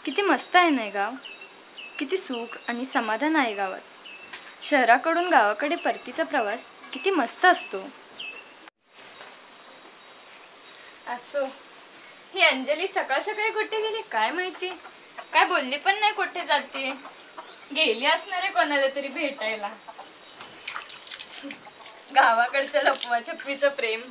किती मस्त आहे ना गाव. किती सुख आणि समाधान आहे गावात. शहराकडून गावाकडे परतीचा प्रवास किती मस्त असतो. असो, ही अंजली सकाळ सकाळी कुठे गेली काय माहिती. काय बोलली पण नाही कुठे जाते. गेली असणार आहे कोणाला तरी भेटायला. गावाकडचं लपवा छपवीचं प्रेम.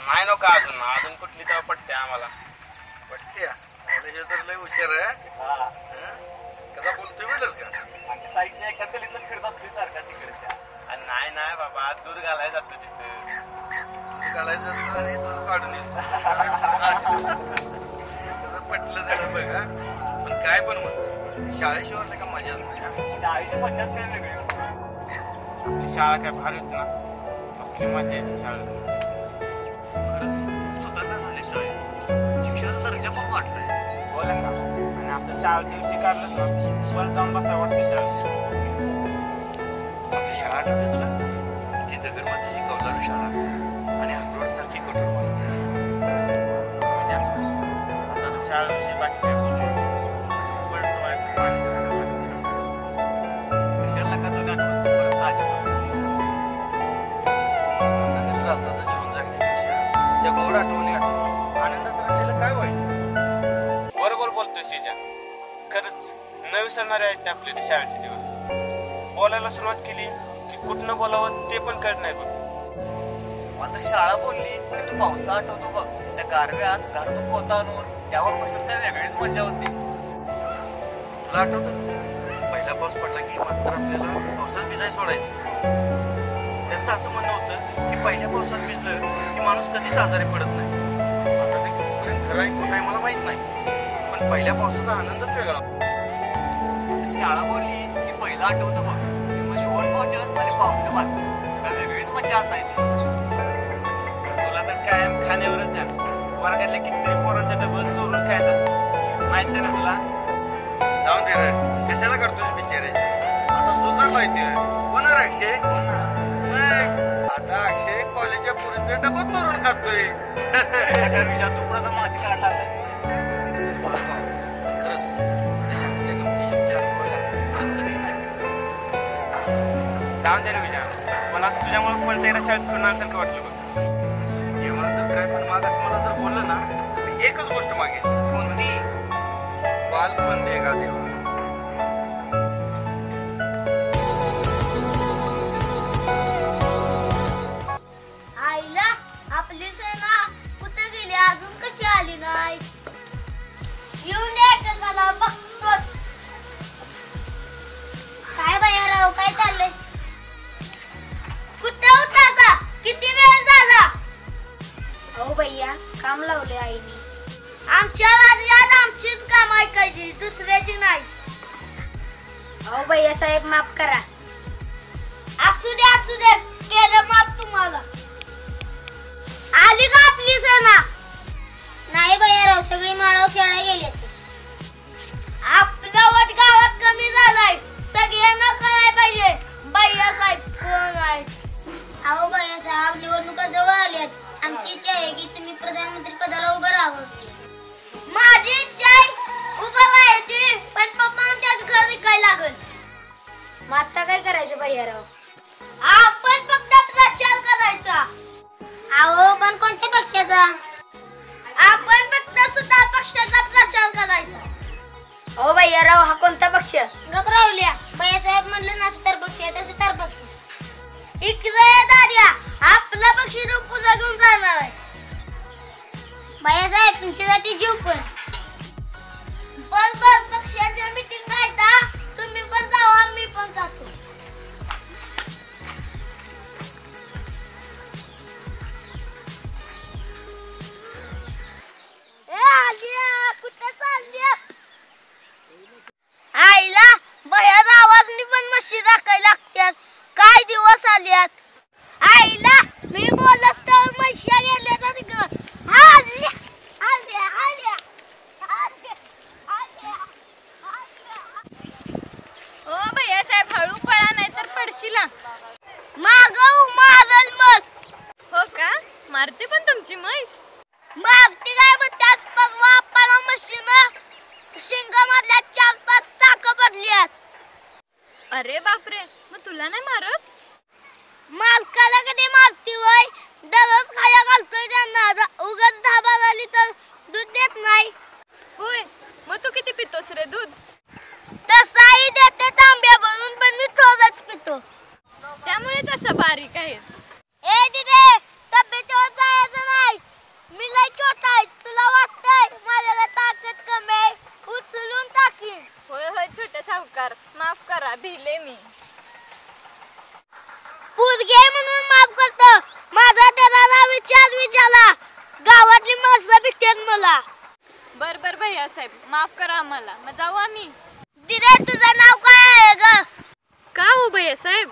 नाही नको अजून कुठली तेव्हा पटते आम्हाला. पटते तर लय हुशार आहे. कसा बोलतोय म्हणलंस का? साईडच्या एकाच गलीतनं फिरत असतोय सारखा तिकडच्या. नाही नाही बाबा, दूध घालायला जातो तिथं. घालायचं आणि दूध काढून येतो. पटलं त्याला बघा. पण काय पण मग शाळेशिवाय का मजाच नाही. शाळेची मजाच काय वेगळी. शाळा काय भारी होती ना. कसली मजा यायची शाळेत. सुधारणा झाली शाळेत. शिक्षणाचा दर्जा पण वाटलाय. बोला ना. आणि आपल्या शाळेच्या दिवशी काढलं ना वर जाऊन बसा वाटते शाळेत. आपली शाळा आठवते तुला? ती दगडमातीची कौलारू शाळा आणि अक्रोड सारखी कठोर मास्तर. आता शाळेविषयी बाकी काय बोलू. कशाला का तो आठवत परत ताज्या त्रासाचं जीवन जगण्यापेक्षा त्या गोड आठवणी आनंदात राहिलेलं काय वाईट. बरोबर बोलतोय सीजा. खरंच न विसरणारे आहेत ते आपले शाळेचे दिवस. बोलायला सुरुवात केली की कुठनं बोलावं ते पण कळत नाही बघ. मात्र शाळा बोलली आणि तू पावसा आठवतो बघ. त्या गारव्यात घरातून पोता आणून त्यावर बसत त्या वेगळीच मजा होती. तुला आठवतं पहिला पाऊस पडला की मास्तर आपल्याला पावसात भिजायला सोडायचं. त्यांचं असं म्हणणं होतं की पहिल्या पावसात भिजलं की माणूस कधीच आजारी पडत नाही. आता ते कुठपर्यंत खरं आहे खोटं आहे मला माहित नाही, पण पहिल्या पावसाचा आनंदच वेगळा. शाळा बोलली की पहिलं आठवतं बघ ते म्हणजे ओन भोजन आणि पावलं भात. त्या वेगळीच मजा असायची. तुला तर कायम खाण्यावरच द्या. वर्गातल्या कितीतरी पोरांच्या डबल चोरून खायचं असतं माहित आहे ना तुला. जाऊन दे रे, कशाला करतोस बिचारायची. आता सुधारलाय ते होणार अक्षय. आता अक्षय कॉलेजच्या पुरीचं डबं चोरून खातोय. तू पुढे माझी काढ लागलाय. खरंच त्या शाळेतल्या गमतीजमती अनुभवायला कधीच नाही. जाऊन दे ना विचार. मला तुझ्यामुळे पण तेरा शाळेत फिरून आल्यासारखं वाटलं बघ. जेव्हा जर काय पण मागास मला जर बोललं ना मी एकच गोष्ट मागेन. कोणती? बालपण दे का देवा. आईला आपली सेना कुठे गेली अजून कशी आली नाही. येऊन द्यायचं मला बघतो. काय बाया राव काय चाललंय. कुठे उठाता किती वेळ झाला. हो भैया काम लावले आईने. आमच्या वाद्यात आमचीच काम ऐकायची दुसऱ्याची नाही. हो भैया साहेब माफ करा. असू दे केलं माफ तुम्हाला. आली का आपली सेना. नाही भैया राव सगळी माळव खेळायला गेली. आपला वट गावात कमी झालाय. सगळ्यांना कळायला पाहिजे भैया साहेब कोण आहे. अहो भैया साहेब निवडणुका जवळ आल्यात. आमची इच्छा आहे की तुम्ही प्रधानमंत्री पदाला उभं राहावं. माझी इच्छा आहे उभं राहायची, पण पप्पा त्यात घर विकायला लागल. मग आता काय करायचं भैयाराव. आपण फक्त प्रचार करायचा. अहो पण कोणत्या पक्षाचा. आपण फक्त सुद्धा पक्षाचा प्रचार करायचा. हो भैयाराव हा कोणता पक्ष. घबरावल्या भैयासाहेब म्हणलं ना सुतार पक्ष आहे तर सुतार पक्ष. इकडे दाद्या आपला पक्ष पुढे घेऊन जाणार आहे. भैयासाहेब तुमच्यासाठी जीव पण. बरोबर पक्षाच्या मीटिंग आहे. तुम्ही पण जावा मी पण जातो. कुठे चालली आईला भैयाचा आवाजनी पण मशी दाखायला लागतात. काय दिवस आल्यात. आईला मी बोलत तर म्हशी गेल्या तर आल्या आल्या आल्या म्हशीला? मागव मारल मस. हो का? मारते पण तुमची म्हैस? मारती काय म्हणतात? परवा आपल्याला म्हशीनं शिंगामधल्या 4-5 टाकं पडल्यात. अरे बापरे, मग तुला नाही मारत? मालकाला कधी मारती वय? दररोज खाया घालतोय त्यांना. उगाच धाबा झाली तर दूध देत नाही. होय, मग तू किती पितोस रे दूध? तसाही देते तांब्या भरून, पण मी थोडंच पितो. त्यामुळेच असं बारीक आहेस. ए दिदे, तब्येतीवर जायचं नाही. मी लय छोटा आहे. तुला वाटतंय माझ्याला ताकद कमी आहे? उचलून टाकीन. होय होय छोटे सावकार, माफ करा, भिले मी. पोरगी आहे म्हणून माफ करतो. माझा त्याला विचारला. गावातली माणसं भेटतात मला. बर बर भैया साहेब, माफ करा आम्हाला. मग जाऊ आम्ही. दिदे, तुझं नाव काय आहे ग? का हो भैया साहेब?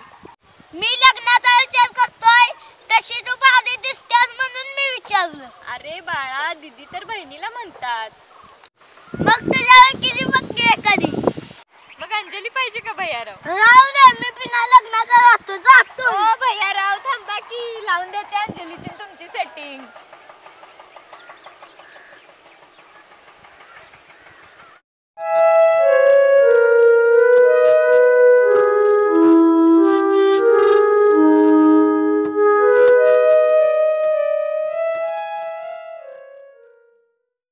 मी लग्नाचा विचार करतोय. तशी तू भारी दिसतेस म्हणून मी विचारलं. अरे बाळा, दीदी तर बहिणीला म्हणतात. मग तुझ्यावर किती बघते कधी? मग अंजली पाहिजे का भैयाराव? राहू दे, मी बिना लग्नाचा राहतो. जातो. ओ भैयाराव थांबा की, लावून देते अंजलीची तुमची सेटिंग.